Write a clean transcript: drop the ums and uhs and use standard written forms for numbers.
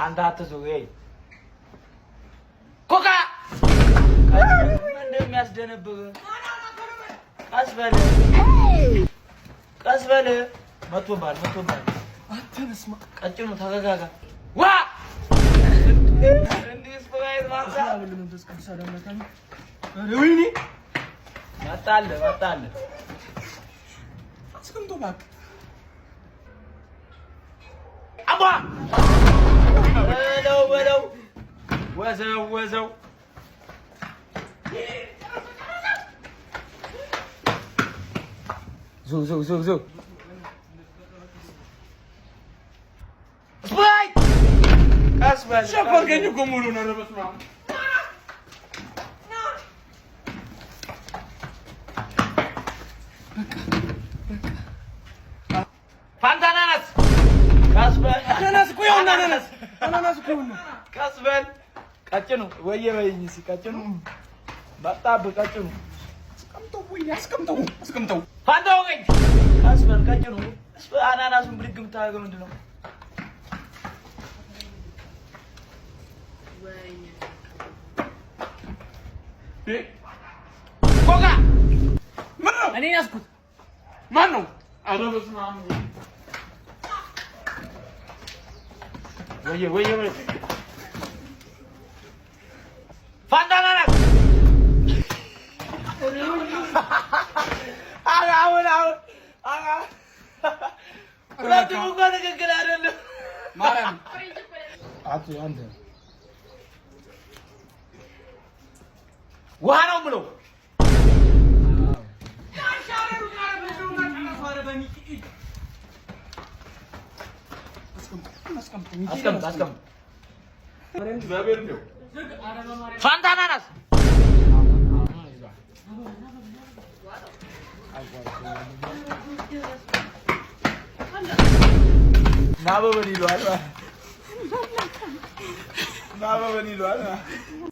አንተ አትዘው ኮካ እንደሚያስደነብህ ቀስ በል መቶባል አትበስማ ቀጭኑ ተረጋጋ ዋ እንዴስ ፍራይት ማንሳ ለምንድነው ቅዱስ አዳምናታኝ ወይኔ መጣለ አስቀምጦ ባክ አባ በለው ወዘው ዞ ስፓይ አስባል ሸፈር ገኝ ጎሙሉ ነው ረበስማ ፋንታናናስ ካስበል አናናስ እኮ ይኸውና አናናስ እኮ ይኸውና ካስበል ቀጭኑ ወየበይኝ ሲቀጭኑ በጣብ ቀጭኑ አስቀምጠው ፋንታው ገኝ ካስበል ቀጭኑ አናናሱን ብድግ የምታደርገው ምንድን ነው? ኮካ ማነው? እኔ ያዝኩት ማነው? ኧረ በስመ አብ ወየ ፋንታናናስ አሁን ሁለቱም እኮ ትክክል አይደለም። ማርያም አንተ ውሃ ነው የምለው አስቀምጥ ፋንታናናስ ና በበል ይለዋል